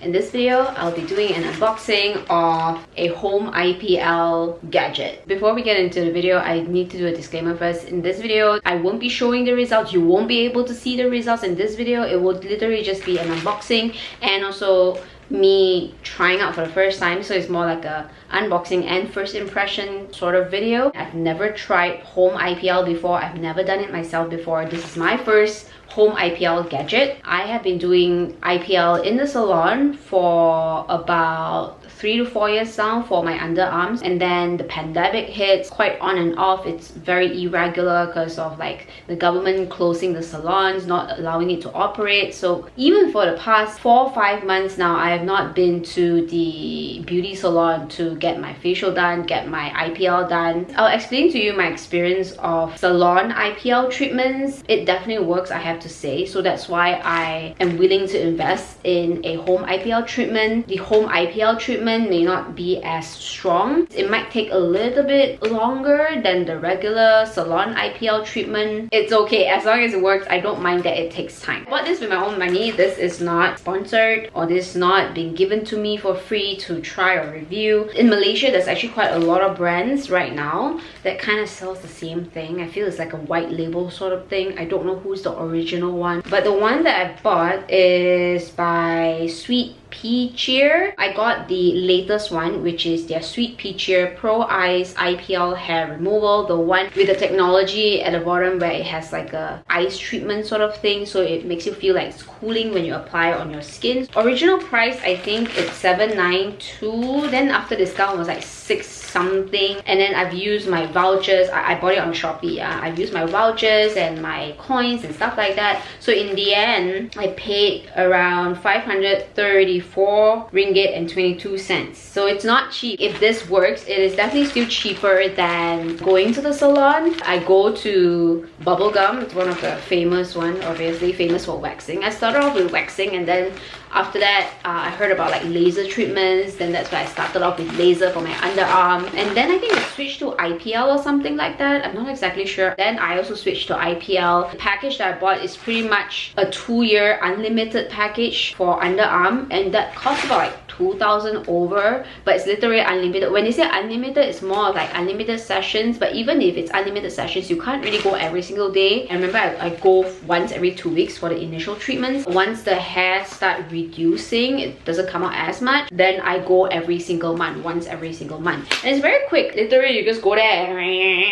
In this video, I'll be doing an unboxing of a Home IPL gadget. Before we get into the video, I need to do a disclaimer first. In this video, I won't be showing the results. You won't be able to see the results in this video. It will literally just be an unboxing and also me trying out for the first time, so it's more like a unboxing and first impression sort of video. I've never tried Home IPL before. I've never done it myself before. This is my first Home IPL gadget. I have been doing IPL in the salon for about 3 to 4 years now for my underarms, and then the pandemic hits quite on and off. It's very irregular because of like the government closing the salons, not allowing it to operate. So even for the past 4 or 5 months now, I have not been to the beauty salon to get my facial done, get my IPL done. I'll explain to you my experience of salon IPL treatments. It definitely works, I have to say, so that's why I am willing to invest in a Home IPL treatment. The Home IPL treatment may not be as strong. It might take a little bit longer than the regular salon IPL treatment. It's okay, as long as it works. I don't mind that it takes time. I bought this with my own money. This is not sponsored, or this is not being given to me for free to try or review. In Malaysia, there's actually quite a lot of brands right now that kind of sells the same thing. I feel it's like a white label sort of thing. I don't know who's the original one, but the one that I bought is by Sweet Peachier. I got the latest one, which is their Sweet Peachier Pro Ice IPL hair removal, the one with the technology at the bottom where it has like a ice treatment sort of thing, so it makes you feel like it's cooling when you apply it on your skin. Original price, I think it's $792, then after discount it was like $6 something, and then I've used my vouchers. I bought it on Shopee. I've used my vouchers and my coins and stuff like that, so in the end I paid around 534 ringgit and 22 cents. So it's not cheap. If this works, it is definitely still cheaper than going to the salon. I go to Bubblegum. It's one of the famous ones, obviously famous for waxing. I started off with waxing, and then after that I heard about like laser treatments. Then that's why I started off with laser for my underarm, and then I think I switched to IPL or something like that. I'm not exactly sure. Then I also switched to IPL. The package that I bought is pretty much a 2-year unlimited package for underarm, and that costs about like 2,000 over, but it's literally unlimited. When they say unlimited, it's more of like unlimited sessions, but even if it's unlimited sessions, you can't really go every single day. I remember I go once every 2 weeks for the initial treatments. Once the hair start reducing, it doesn't come out as much, then I go every single month, once every single month. And it's very quick. Literally, you just go there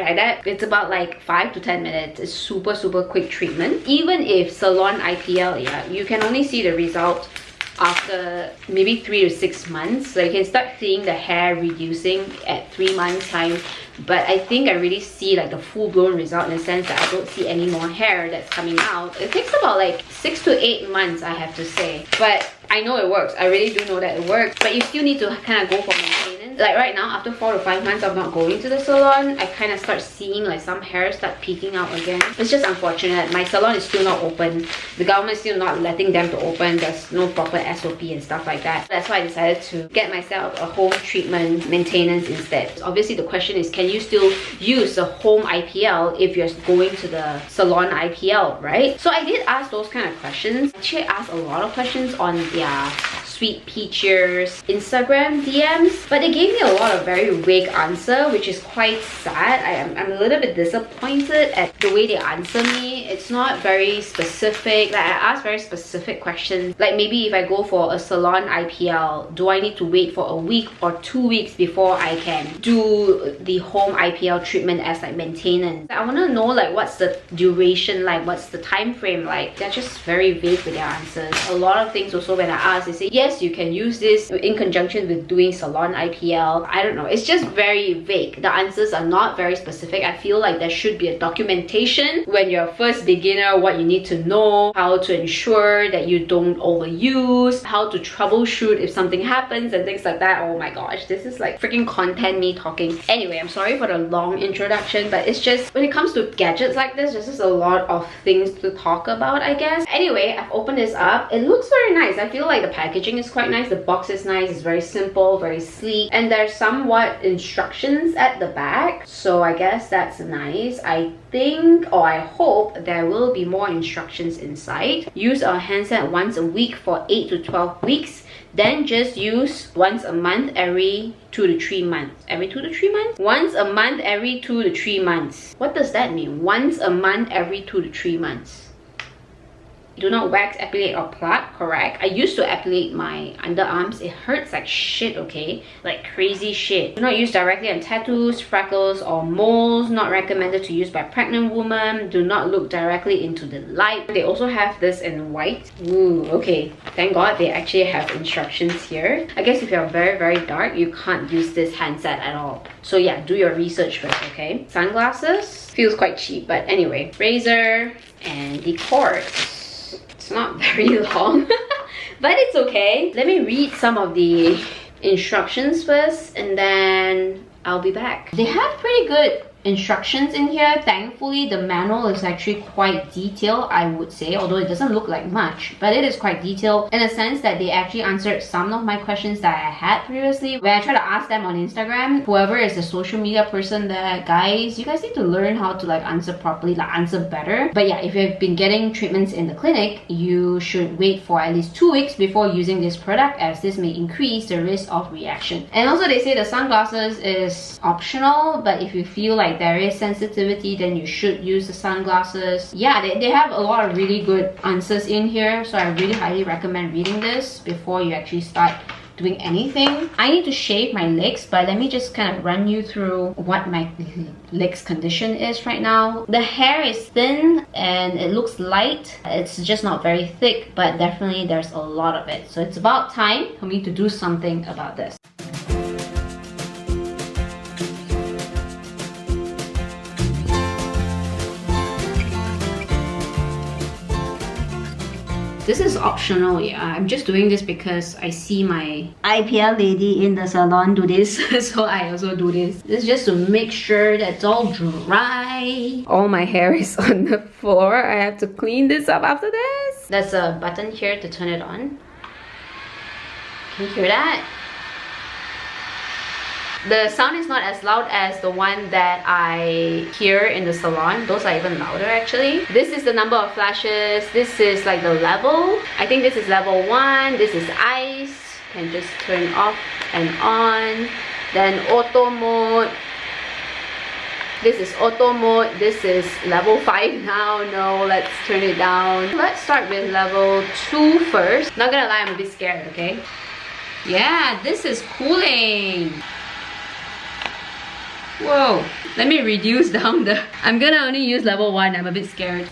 like that. It's about like 5 to 10 minutes. It's super quick treatment. Even if salon IPL, yeah, you can only see the result after maybe 3 to 6 months. So you can start seeing the hair reducing at 3 months time, but I think I really see like the full-blown result in the sense that I don't see any more hair that's coming out. It takes about like 6 to 8 months, I have to say, but I know it works. I really do know that it works, but you still need to kind of go for maintenance. Like right now, after 4 to 5 months of not going to the salon, I kind of start seeing like some hair start peeking out again. It's just unfortunate. My salon is still not open. The government is still not letting them to open. There's no proper SOP and stuff like that. That's why I decided to get myself a home treatment maintenance instead. Obviously, the question is, can you still use the Home IPL if you're going to the salon IPL, right? So I did ask those kind of questions. Actually, I asked a lot of questions on their Sweet Peachier's Instagram DMs, but they gave me a lot of very vague answer, which is quite sad. I'm a little bit disappointed at the way they answer me. It's not very specific. Like, I asked very specific questions, like maybe if I go for a salon IPL, do I need to wait for a week or 2 weeks before I can do the Home IPL treatment as like maintenance? I want to know like what's the duration like, what's the time frame like. They're just very vague with their answers. A lot of things also, when I ask, they say yes, you can use this in conjunction with doing salon IPL. I don't know, it's just very vague. The answers are not very specific. I feel like there should be a documentation when you're a first beginner, what you need to know, how to ensure that you don't overuse, how to troubleshoot if something happens and things like that. Oh my gosh, this is like freaking content me talking. Anyway, I'm sorry for the long introduction, but it's just when it comes to gadgets like this, there's just a lot of things to talk about, I guess. Anyway, I've opened this up. It looks very nice. I feel like the packaging is quite nice. The box is nice. It's very simple, very sleek, and there's somewhat instructions at the back, so I guess that's nice. I think, or I hope, there will be more instructions inside. Use our handset once a week for 8 to 12 weeks. then just use once a month every 2 to 3 months. Every 2 to 3 months? Once a month every 2 to 3 months. What does that mean? Once a month every 2 to 3 months. Do not wax, epilate, or plait. Correct. I used to epilate my underarms. It hurts like shit, okay? Like crazy shit. Do not use directly on tattoos, freckles, or moles. Not recommended to use by pregnant women. Do not look directly into the light. They also have this in white. Ooh, okay. Thank God they actually have instructions here. I guess if you're very, very dark, you can't use this handset at all. So yeah, do your research first, okay? Sunglasses. Feels quite cheap, but anyway. Razor and the cords. It's not very long, but it's okay. Let me read some of the instructions first and then I'll be back. They have pretty good instructions in here. Thankfully, the manual is actually quite detailed, I would say, although it doesn't look like much, but it is quite detailed in a sense that they actually answered some of my questions that I had previously. When I try to ask them on Instagram, whoever is the social media person there, guys, you guys need to learn how to like answer properly, like answer better. But yeah, if you've been getting treatments in the clinic, you should wait for at least 2 weeks before using this product, as this may increase the risk of reaction. And also they say the sunglasses is optional, but if you feel like there is sensitivity, then you should use the sunglasses. Yeah, they have a lot of really good answers in here, so I really highly recommend reading this before you actually start doing anything. I need to shave my legs, but let me just kind of run you through what my legs condition is right now. The hair is thin and it looks light. It's just not very thick, but definitely there's a lot of it. So it's about time for me to do something about this. This is optional, yeah. I'm just doing this because I see my IPL lady in the salon do this, so I also do this. This is just to make sure that it's all dry. All my hair is on the floor. I have to clean this up after this. There's a button here to turn it on. Can you hear that? The sound is not as loud as the one that I hear in the salon. Those are even louder actually. This is the number of flashes. This is like the level. I think this is level 1. This is ice. Can just turn off and on. Then auto mode. This is auto mode. This is level 5 now. No, let's turn it down. Let's start with level 2 first. Not gonna lie, I'm a bit scared, okay? Yeah, this is cooling. Whoa, let me reduce down the... I'm gonna only use level 1, I'm a bit scared.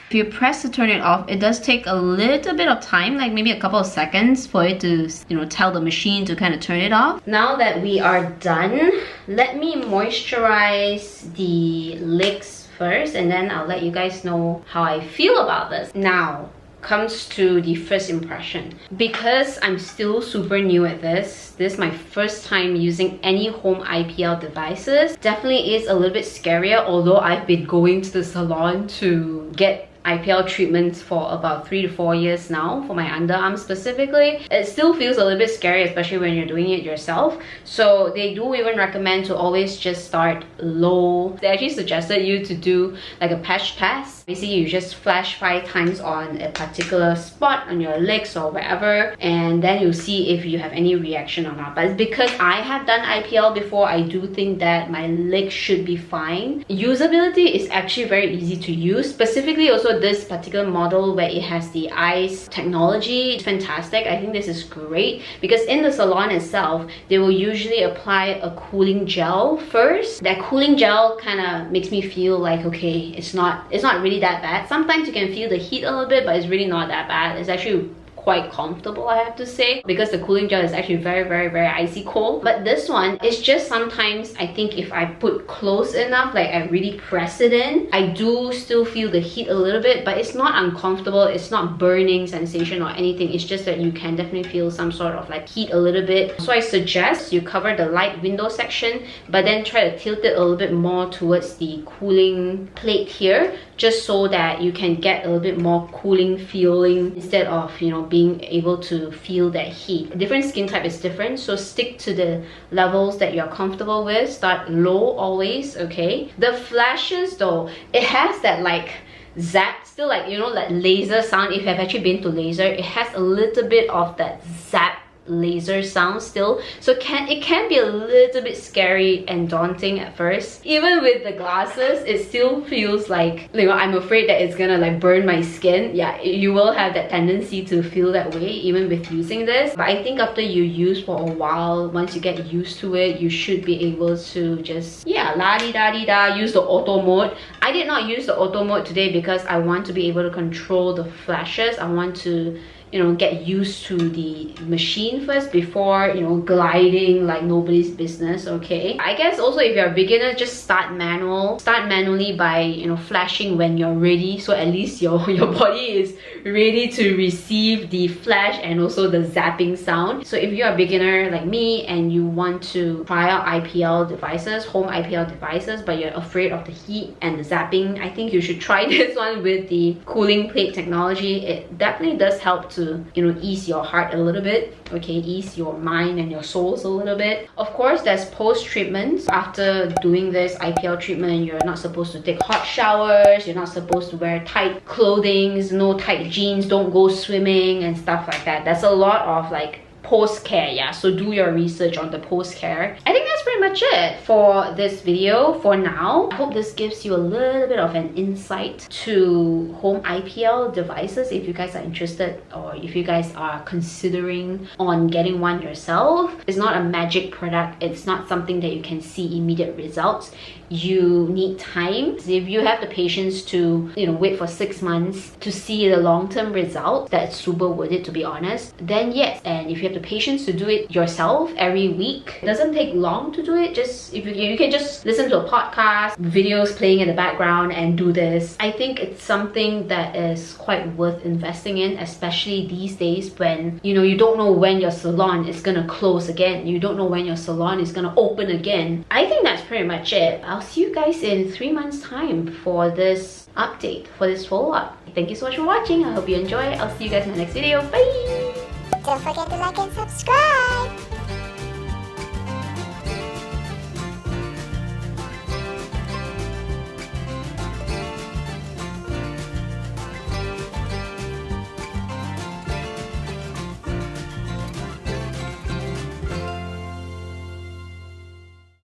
If you press to turn it off, it does take a little bit of time, like maybe a couple of seconds for it to, you know, tell the machine to kind of turn it off. Now that we are done, let me moisturize the legs first and then I'll let you guys know how I feel about this. Now comes to the first impression. Because I'm still super new at this is my first time using any home IPL devices. Definitely is a little bit scarier, although I've been going to the salon to get IPL treatments for about 3 to 4 years now, for my underarms specifically. It still feels a little bit scary, especially when you're doing it yourself. So they do even recommend to always just start low. They actually suggested you to do like a patch test. Basically, you just flash 5 times on a particular spot on your legs or wherever, and then you'll see if you have any reaction or not. But because I have done IPL before, I do think that my legs should be fine. Usability is actually very easy to use. Specifically, also for this particular model where it has the ice technology, it's fantastic. I think this is great because in the salon itself, they will usually apply a cooling gel first. That cooling gel kind of makes me feel like, okay, it's not really that bad. Sometimes you can feel the heat a little bit, but it's really not that bad. It's actually quite comfortable, I have to say, because the cooling gel is actually very icy cold. But this one is just sometimes, I think if I put close enough, like I really press it in, I do still feel the heat a little bit, but it's not uncomfortable, it's not burning sensation or anything. It's just that you can definitely feel some sort of like heat a little bit. So I suggest you cover the light window section, but then try to tilt it a little bit more towards the cooling plate here, just so that you can get a little bit more cooling feeling instead of, you know, being able to feel that heat. Different skin type is different, so stick to the levels that you're comfortable with. Start low always, okay? The flashes though, it has that like zap, still like, you know, that laser sound. If you have actually been to laser, it has a little bit of that zap laser sound still, so it can be a little bit scary and daunting at first. Even with the glasses, it still feels like, you know, I'm afraid that it's gonna like burn my skin. Yeah, you will have that tendency to feel that way even with using this, but I think after you use for a while, once you get used to it, you should be able to just, yeah, la-di-da-di-da, use the auto mode. I did not use the auto mode today because I want to be able to control the flashes. I want to, you know, get used to the machine first before, you know, gliding like nobody's business, okay? I guess also if you're a beginner, just start manually by, you know, flashing when you're ready, so at least your body is ready to receive the flash and also the zapping sound. So if you're a beginner like me and you want to try out IPL devices, home IPL devices, but you're afraid of the heat and the zapping, I think you should try this one with the cooling plate technology. It definitely does help to, you know, ease your heart a little bit, okay, ease your mind and your souls a little bit. Of course, there's post-treatments. After doing this IPL treatment, you're not supposed to take hot showers, you're not supposed to wear tight clothing, no tight jeans, don't go swimming and stuff like that. That's a lot of like post-care, yeah, so do your research on the post-care. I think that's pretty much it for this video for now. I hope this gives you a little bit of an insight to home IPL devices if you guys are interested, or if you guys are considering on getting one yourself. It's not a magic product, it's not something that you can see immediate results. You need time. If you have the patience to, you know, wait for 6 months to see the long-term results, that's super worth it, to be honest, then yes. And if you have the patience to do it yourself every week, it doesn't take long to do it. Just if you can just listen to a podcast, videos playing in the background and do this. I think it's something that is quite worth investing in, especially these days when, you know, you don't know when your salon is gonna close again, you don't know when your salon is gonna open again. I think that's pretty much it. I'll see you guys in 3 months time for this update, for this follow-up. Thank you so much for watching. I hope you enjoy. I'll see you guys in the next video. Bye! Don't forget to like and subscribe!